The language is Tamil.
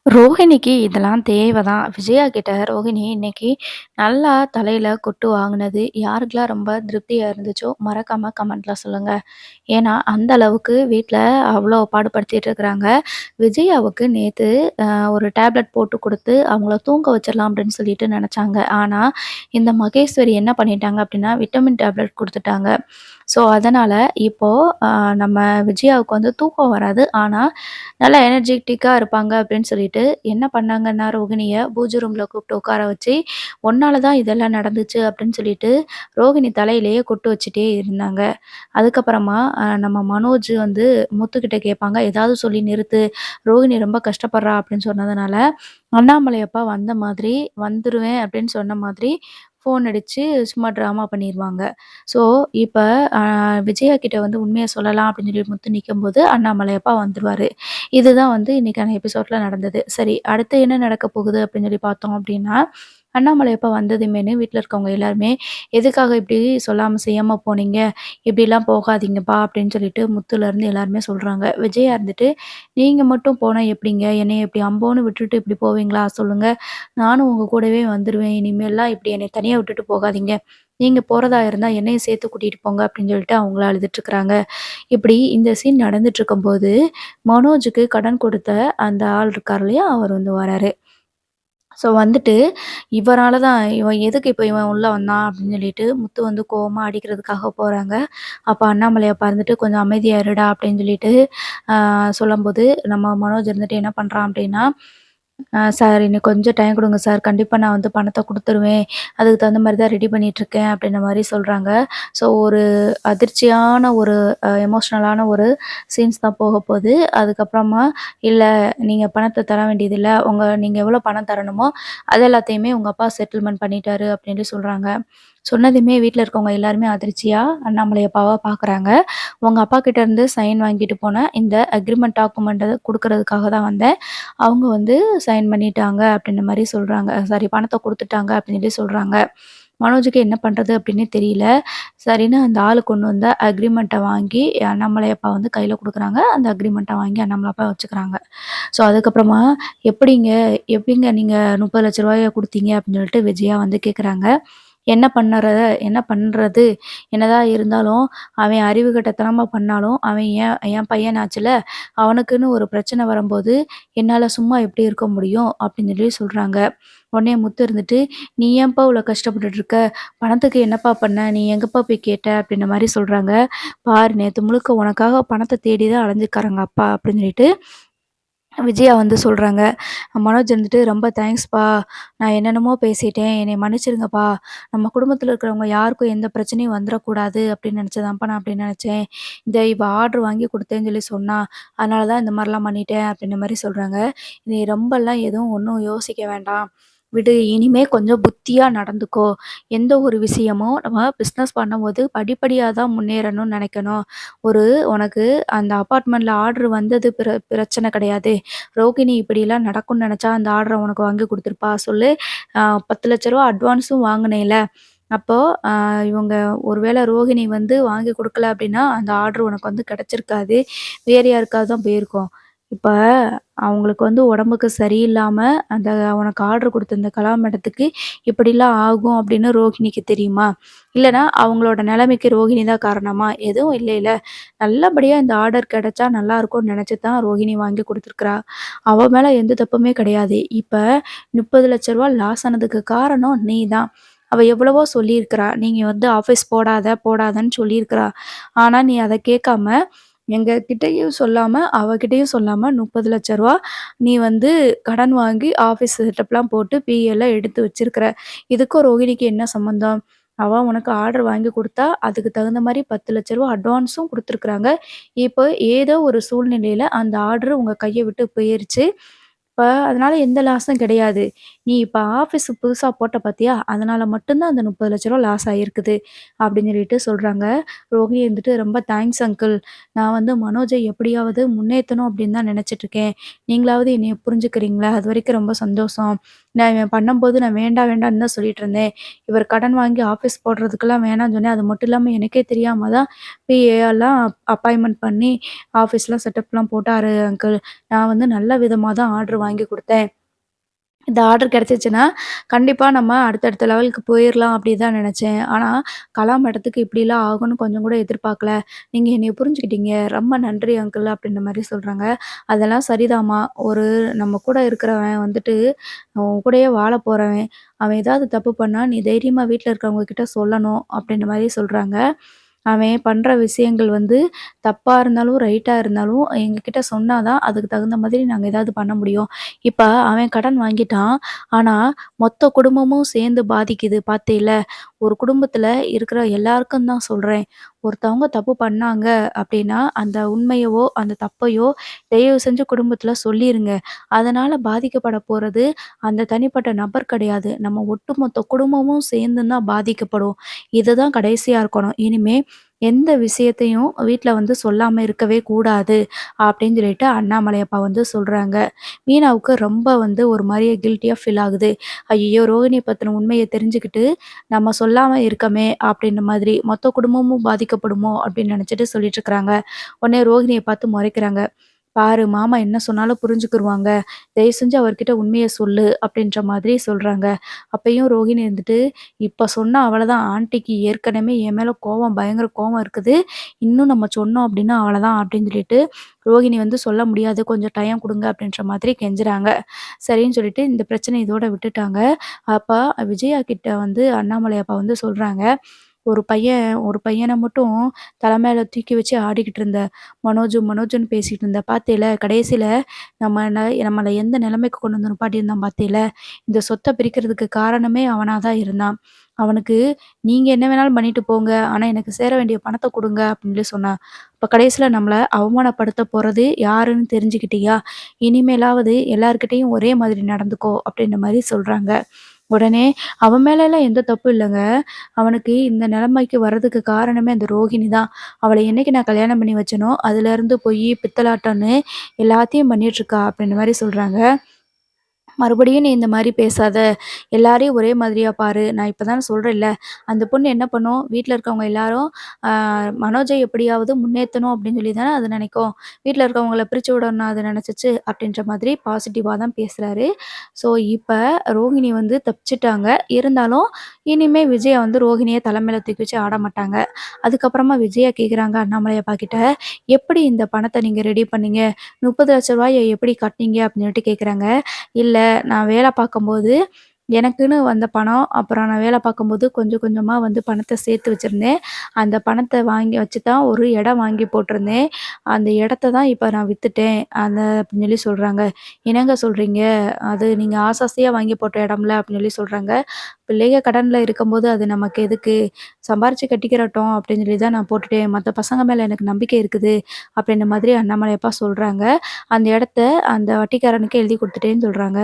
ரோஹிணிக்கு இதெல்லாம் தேவைதான். விஜயா கிட்ட ரோஹிணி இன்னைக்கு நல்லா தலையில கொட்டு வாங்குனது யாருக்கெல்லாம் ரொம்ப திருப்தியா இருந்துச்சோ, மறக்காம கமெண்ட்ல சொல்லுங்க. ஏன்னா, அந்த அளவுக்கு வீட்ல அவ்ளோ பாடுபடுத்திட்டு இருக்கிறாங்க. விஜயாவுக்கு நேத்து அ ஒரு டேப்லெட் போட்டு குடுத்து, அவங்கள தூங்க வச்சிரலாம் அப்படின்னு சொல்லிட்டு நெனச்சாங்க. ஆனா, இந்த மகேஸ்வரி என்ன பண்ணிட்டாங்க அப்படின்னா, விட்டமின் டேப்லெட் குடுத்துட்டாங்க. ஸோ, அதனால இப்போ அ நம்ம விஜயாவுக்கு வந்து தூக்கம் வராது. ஆனா, நல்லா எனர்ஜெட்டிக்கா இருப்பாங்க அப்படின்னு சொல்லிட்டு, என்ன பண்ணாங்கன்னா ரோகிணிய பூஜை ரூம்ல கூப்பிட்டு உட்கார வச்சு, "உன்னால தான் இதெல்லாம் நடந்துச்சு" அப்படின்னு சொல்லிட்டு, ரோகிணி தலையிலேயே கொட்டு வச்சுட்டே இருந்தாங்க. அதுக்கப்புறமா நம்ம மனோஜ் வந்து முத்துக்கிட்ட கேட்பாங்க, "ஏதாவது சொல்லி நிறுத்து. ரோகிணி ரொம்ப கஷ்டப்படுறா" அப்படின்னு சொன்னதுனால, அண்ணாமலை அப்பா வந்த மாதிரி, "வந்துருவேன்" அப்படின்னு சொன்ன மாதிரி ஃபோன் அடிச்சு சும்மா ட்ராமா பண்ணிருவாங்க. ஸோ, இப்ப அ விஜயா கிட்ட வந்து உண்மைய சொல்லலாம் அப்படின்னு சொல்லி முத்து நிக்கும்போது, அண்ணாமலை அப்பா வந்துருவாரு. இதுதான் வந்து இன்னைக்கான எபிசோட்ல நடந்தது. சரி, அடுத்து என்ன நடக்க போகுது அப்படின்னு சொல்லி பார்த்தோம் அப்படின்னா, அண்ணாமலை அப்பா வந்ததுமேனு வீட்ல இருக்கவங்க எல்லாருமே, "எதுக்காக இப்படி சொல்லாம செய்யாம போனீங்க? இப்படிலாம் போகாதீங்கப்பா" அப்படின்னு சொல்லிட்டு முத்துலருந்து எல்லாருமே சொல்றாங்க. விஜயா இருந்துட்டு, "நீங்க மட்டும் போனா எப்படிங்க? என்னைய இப்படி அம்போன்னு விட்டுட்டு இப்படி போவீங்களா? சொல்லுங்க. நானும் உங்க கூடவே வந்துருவேன். இனிமேல்லாம் இப்படி என்னைய தனியா விட்டுட்டு போகாதீங்க. நீங்க போறதா இருந்தா என்னையும் சேர்த்து கூட்டிட்டு போங்க" அப்படின்னு சொல்லிட்டு அவங்களும் அழுதுட்டுருக்காங்க. இப்படி இந்த சீன் நடந்துட்டுருக்கும்போது, மனோஜுக்கு கடன் கொடுத்த அந்த ஆள் இருக்கார் இல்லையா? அவர் வந்து வராரு. ஸோ வந்துட்டு, இவரால தான் "இவன் எதுக்கு இப்ப இவன் உள்ள வந்தான்?" அப்படின்னு சொல்லிட்டு முத்து வந்து கோவமா அடிக்கிறதுக்காக போறாங்க. அப்ப அண்ணாமலை அப்பா இருந்துட்டு, "கொஞ்சம் அமைதியா இருடா" அப்படின்னு சொல்லிட்டு சொல்லும்போது, நம்ம மனோஜ் இருந்துட்டு என்ன பண்றான் அப்படின்னா, சார் இன்னும் கொஞ்சம் டைம் குடுங்க சார். கண்டிப்பா நான் வந்து பணத்த குடுத்துருவேன். அதுக்கு தகுந்த மாரி தான் ரெடி பண்ணிட்டுருக்கேன்." அப்படின்ற மாரி சொல்றாங்க. ஸோ ஒரு அதிர்ச்சியான ஒரு எமோஷனலான ஒரு சீன்ஸ் தான் போகப்போது. அதுக்கப்புறமா, "இல்ல நீங்க பணத்த தர வேண்டியதில்ல. நீங்க எவ்வளோ பணம் தரணுமோ, அது எல்லாத்தையுமே உங்க அப்பா செட்டில்மெண்ட் பண்ணிட்டாரு." அப்படின்னு சொல்றாங்க. சொன்னதுமே வீட்ல இருக்கவங்க எல்லாருமே அதிர்ச்சியா அண்ணாமலை அப்பாவ பார்க்குறாங்க. "உங்க அப்பா கிட்ட இருந்து சைன் வாங்கிட்டு போன இந்த அக்ரீமெண்ட் டாக்குமெண்ட்ட குடுக்குறதுக்காக தான் வந்தேன். அவங்க வந்து சைன் பண்ணிட்டாங்க." அப்படின்ற மாரி சொல்றாங்க. சாரி, பணத்த குடுத்துட்டாங்க அப்படின்னு சொல்லி சொல்றாங்க. மனோஜுக்கு என்ன பண்றது அப்படின்னே தெரியல. சரின்னு அந்த ஆளு கொண்டு வந்த அக்ரீமெண்ட்ட வாங்கி அண்ணாமலை அப்பா வந்து கையில குடுக்குறாங்க. அந்த அக்ரீமெண்ட்ட வாங்கி அண்ணாமலை அப்பா வச்சுக்கிறாங்க. ஸோ அதுக்கப்புறமா, "எப்படிங்க எப்படிங்க நீங்க ரூ. 30,00,000 குடுத்தீங்க?" அப்படின்னு சொல்லிட்டு விஜயா வந்து கேட்குறாங்க. என்ன பண்றது? என்னதான் இருந்தாலும், அவன் அறிவு கெட்டத்தனமா பண்ணாலும், அவன் என் என் பையனாச்சுல. அவனுக்குன்னு ஒரு பிரச்சனை வரும்போது, என்னால சும்மா எப்படி இருக்க முடியும்? அப்படின்னு சொல்லி சொல்றாங்க. உடனே முத்து இருந்துட்டு, "நீ ஏன்பா இவ்வளோ கஷ்டப்பட்டுட்டு இருக்க? பணத்துக்கு என்னப்பா பண்ண? நீ எங்கப்பா போய் கேட்ட?" அப்படின்ற மாரி சொல்றாங்க. "பாரு நேத்து முழுக்க உனக்காக பணத்த தேடி தான் அலைஞ்சிருக்காருங்க அப்பா" அப்படின்னு சொல்லிட்டு விஜயா வந்து சொல்றாங்க. மனோஜ் இருந்துட்டு, "ரொம்ப தேங்க்ஸ்ப்பா. நான் என்னென்னமோ பேசிட்டேன். என்னைய மன்னிச்சிடுங்கப்பா. நம்ம குடும்பத்தில இருக்கிறவங்க யாருக்கும் எந்த பிரச்சனையும் வந்துறக்கூடாது அப்படின்னு நெனச்சு தான்ப்பா நான் அப்படி நெனச்சேன். இவ ஆர்டர் வாங்கி குடுத்தேன்னு சொல்லி சொன்னா. அதனால தான் இந்த மாரிலாம் பண்ணிட்டேன்." அப்படின்ற மாரி சொல்றாங்க. "நீ ரொம்பலாம் எதுவும் ஒண்ணும் யோசிக்க வேண்டாம். விடு. இனிமே கொஞ்சம் புத்தியா நடந்துக்கோ. எந்த ஒரு விஷயமும் நம்ம பிசினஸ் பண்ணும்போது படிப்படியா தான் முன்னேறணும்னு நெனைக்கணும். ஒரு உனக்கு அந்த அபார்ட்மெண்ட்ல ஆர்டர் வந்தது பிரச்சனை கிடையாது. ரோகிணி இப்படிலாம் நடக்கும்னு நெனச்சா, அந்த ஆர்டர உனக்கு வாங்கி குடுத்துருப்பா சொல்லு. ரூ. 10,00,000 அட்வான்ஸும் வாங்குனேல்ல. அப்போ அ இவங்க ஒரு வேள ரோகிணி வந்து வாங்கி குடுக்கல அப்படின்னா, அந்த ஆர்டர் உனக்கு வந்து கிடைச்சிருக்காது. வேற யாருக்காவது தான் போயிருக்கும். இப்ப அவங்களுக்கு வந்து உடம்புக்கு சரியில்லாம, அந்த உனக்கு ஆர்டர் குடுத்த இந்த கலா மேடத்துக்கு இப்படிலாம் ஆகும் அப்படின்னு ரோகிணிக்கு தெரியுமா? இல்லன்னா அவங்களோட நிலைமைக்கு ரோகிணி தான் காரணமா? எதுவும் இல்லைல்ல. நல்லபடியா இந்த ஆர்டர் கிடைச்சா நல்லாருக்கும்னு நெனச்சு தான் ரோஹிணி வாங்கி குடுத்துருக்கிறா. அவ மேல எந்த தப்புமே கிடையாது. இப்ப ரூ. 30,00,000 லாஸ் ஆனதுக்கு காரணம் நீ தான். அவ எவ்வளவோ சொல்லியிருக்கிறா. நீங்க வந்து ஆஃபீஸ் போடாதன்னு சொல்லியிருக்கிறா. ஆனா, நீ அத கேட்காம, எங்க கிட்டயும் சொல்லாம, அவகிட்டயும் சொல்லாம ரூ. 30,00,000 நீ வந்து கடன் வாங்கி ஆஃபீஸ் செட்டப்லாம் போட்டு எல்லாம் எடுத்து வச்சிருக்கிற. இதுக்கும் ரோகிணிக்கும் என்ன சம்மந்தம்? அவ உனக்கு ஆர்டர் வாங்கி குடுத்தா, அதுக்கு தகுந்த மாரி ரூ. 10,00,000 அட்வான்ஸும் குடுத்துருக்காங்க. இப்போ ஏதோ ஒரு சூழ்நிலையில அந்த ஆர்டர் உங்க கைய விட்டு போயிருச்சு. இப்ப அதனால எந்த லாஸும் கிடையாது. நீ இப்ப ஆஃபீஸ் புதுசா போட்ட பாத்தியா? அதனால மட்டும் தான் அந்த ரூ. 30,00,000 லாஸ் ஆயிருக்குது. அப்படின்னு சொல்லிட்டு சொல்றாங்க. ரோகிணி இருந்துட்டு, "ரொம்ப தேங்க்ஸ் அங்கிள். நான் வந்து மனோஜ எப்படியாவது முன்னேத்தணும் அப்படின்னு தான் நெனச்சுட்டுருக்கேன். நீங்களாவது என்னைய புரிஞ்சுக்கிறீங்களா? அதுவரைக்கும் ரொம்ப சந்தோஷம். இவன் பண்ணும்போது நான் வேண்டாம் வேண்டான்னு தான் சொல்லிட்டு இருந்தேன். இவர் கடன் வாங்கி ஆஃபீஸ் போடுறதுக்கெல்லாம் வேணான்னு சொன்னேன். அது மட்டும் இல்லாம எனக்கே தெரியாம தான் பிஏ எல்லாம் அப்பாயின்ட்மென்ட் பண்ணி ஆஃபீஸ்லாம் செட்டப்லாம் போட்டாரு அங்கிள். நான் வந்து நல்ல விதமா தான் ஆர்டர் வாங்கி குடுத்தேன். இந்த ஆர்டர் கிடைச்சிச்சுன்னா, கண்டிப்பா நம்ம அடுத்தடுத்த லெவலுக்கு போயிரலாம் அப்படி தான் நெனச்சேன். ஆனா, கலா மேடத்துக்கு இப்படிலாம் ஆகும்னு கொஞ்சம் கூட எதிர்பார்க்கல. நீங்க என்னைய புரிஞ்சுக்கிட்டீங்க. ரொம்ப நன்றி அங்கிள் அப்படின்ற மாரி சொல்றாங்க. அதெல்லாம் சரிதாம்மா. ஒரு நம்ம கூட இருக்கிறவன் வந்துட்டு, உன் கூடயே வாழ போறவன். அவன் ஏதாவது தப்பு பண்ணா, நீ தைரியமா வீட்ல இருக்கிறவங்க கிட்ட சொல்லணும் அப்படின்ற மாரி சொல்றாங்க. அவன் பண்ற விஷயங்கள் வந்து தப்பா இருந்தாலும், ரைட்டா இருந்தாலும் எங்ககிட்ட சொன்னா தான் அதுக்கு தகுந்த மாதிரி நாங்க ஏதாவது பண்ண முடியும். இப்ப அவன் கடன் வாங்கிட்டான். ஆனா, மொத்த குடும்பமும் சேர்ந்து பாதிக்குது பார்த்தீல. ஒரு குடும்பத்தில இருக்கிற எல்லாருக்கும் தான் சொல்றேன். ஒருத்தவங்க தப்பு பண்ணாங்க அப்டின்னா, அந்த உண்மையவோ, அந்த தப்பையோ தயவு செஞ்சு குடும்பத்தில சொல்லிருங்க. அதனால பாதிக்கப்பட போறது அந்த தனிப்பட்ட நபர் கிடையாது. நம்ம ஒட்டுமொத்த குடும்பமும் சேர்ந்து தான் பாதிக்கப்படும். இதுதான் கடைசியா இருக்கணும். இனிமே எந்த விஷயத்தையும் வீட்ல வந்து சொல்லாம இருக்கவே கூடாது. அப்டின்னு சொல்லிட்டு அண்ணாமலை அப்பா வந்து சொல்றாங்க. மீனாவுக்கு ரொம்ப வந்து ஒரு மாரியே கில்ட்டியா ஃபீல் ஆகுது. ஐய்யய்யோ! ரோகிணிய பத்தின உண்மைய தெரிஞ்சுக்கிட்டு, நம்ம சொல்லாம இருக்கமே அப்டின்ற மாதிரி, மொத்த குடும்பமும் பாதிக்கப்படுமோ அப்டின்னு நெனச்சுட்டு சொல்லிட்டுருக்காங்க. உடனே ரோகிணிய பார்த்து மொறைக்கிறாங்க. "பாரு மாமா என்ன சொன்னாலும் புரிஞ்சுக்குருவாங்க. தயவு செஞ்சு அவர்கிட்ட உண்மைய சொல்லு" அப்டின்ற மாதிரி சொல்றாங்க. அப்பயும் ரோகிணி இருந்துட்டு, "இப்ப சொன்னா அவ்வளதான். ஆன்டிக்கு ஏற்கனவே என் மேல கோவம் பயங்கர கோவம் இருக்குது. இன்னும் நம்ம சொன்னோம் அப்டின்னா அவ்வளதான்" அப்டின்னு சொல்லிட்டு ரோகிணி வந்து சொல்ல முடியாது. "கொஞ்சம் டைம் குடுங்க" அப்டின்ற மாதிரி கெஞ்சுறாங்க. சரின்னு சொல்லிட்டு இந்த பிரச்சனைய இதோட விட்டுட்டாங்க. அப்ப விஜயா கிட்ட வந்து அண்ணாமலை அப்பா வந்து சொல்றாங்க, ஒரு பையன மட்டும் தல மேல தூக்கி வச்சு ஆடிக்கிட்டு இருந்த. மனோஜ்ன்னு பேசிட்டு இருந்த. பாத்தேல கடைசில நம்மள எந்த நிலைமைக்கு கொண்டு வந்து நிப்பாட்டியிருந்தான் பாத்தேல. இந்த சொத்த பிரிக்கிறதுக்கு காரணமே அவனா தான் இருந்தான். அவனுக்கு நீங்க என்ன வேணாலும் பண்ணிட்டு போங்க. ஆனா எனக்கு சேர வேண்டிய பணத்த குடுங்க அப்படின்னு சொல்லி சொன்னான். அப்ப கடைசில நம்மள அவமானப்படுத்த போறது யாருன்னு தெரிஞ்சுக்கிட்டியா? இனிமேலாவது எல்லார்கிட்டயும் ஒரே மாதிரி நடந்துக்கோ அப்படின்ற மாரி சொல்றாங்க. உடனே அவன் மேலலாம் எந்த தப்பும் இல்லங்க. அவனுக்கு இந்த நிலைமைக்கு வர்றதுக்கு காரணமே அந்த ரோகிணி தான். அவள என்னைக்கு நான் கல்யாணம் பண்ணி வச்சேனோ, அதுலேருந்து பொய்யி, பித்தலாட்டம்ன்னு எல்லாத்தையும் பண்ணிட்டுருக்கா அப்படின்ற மாரி சொல்றாங்க. மறுபடியும் நீ இந்த மாரி பேசாத. எல்லாரையும் ஒரே மாதிரியா பாரு. நான் இப்ப தான் சொல்றேன்ல. அந்த பொண்ணு என்ன பண்ணும், வீட்ல இருக்கவங்க எல்லாரும் ஆ மனோஜ எப்படியாவது முன்னேத்தணும் அப்படின்னு சொல்லி தானே அது நெனைக்கும். வீட்ல இருக்கவங்கள பிரிச்சு விடணும்னு அது நெனச்சுச்சு அப்படின்ற மாதிரி பாசிட்டிவா தான் பேசுறாரு. ஸோ இப்ப ரோகிணி வந்து தப்பிச்சுட்டாங்க. இருந்தாலும் இனிமே விஜயா வந்து ரோகிணிய தல மேல தூக்கி வச்சு ஆட மாட்டாங்க. அதுக்கப்புறமா விஜயா கேட்குறாங்க அண்ணாமலை அப்பா கிட்ட, "எப்படி இந்த பணத்த நீங்க ரெடி பண்ணீங்க? ரூ. 30,00,000 எப்படி கட்டுனீங்க?" அப்படின்னு சொல்லிட்டு கேட்குறாங்க. இல்ல நான் வேலை பார்க்கும்போது, எனக்குன்னு வந்த பணம், அப்புறம் நான் வேலை பார்க்கும்போது கொஞ்சம் கொஞ்சமா வந்து பணத்த சேர்த்து வச்சிருந்தேன். அந்த பணத்த வாங்கி வச்சு தான் ஒரு இடம் வாங்கி போட்டிருந்தேன். அந்த இடத்த தான் இப்ப நான் வித்துட்டேன். அப்படின்னு சொல்லி சொல்றாங்க. "என்னங்க சொல்றீங்க? அது நீங்க ஆசை ஆசையா வாங்கி போட்ட இடம்ல" அப்படின்னு சொல்லி சொல்றாங்க. "பிள்ளைக கடன்ல இருக்கும்போது அது நமக்கு எதுக்கு? சம்பாரிச்சு கட்டிக்கிறட்டும் அப்படின்னு சொல்லி தான் நான் போட்டுட்டேன். மத்த பசங்க மேல எனக்கு நம்பிக்கை இருக்குது" அப்படின்ற மாதிரி அண்ணாமலை அப்பா சொல்றாங்க. அந்த இடத்த அந்த வட்டிக்காரனுக்கு எழுதி குடுத்துட்டேன்னு சொல்றாங்க.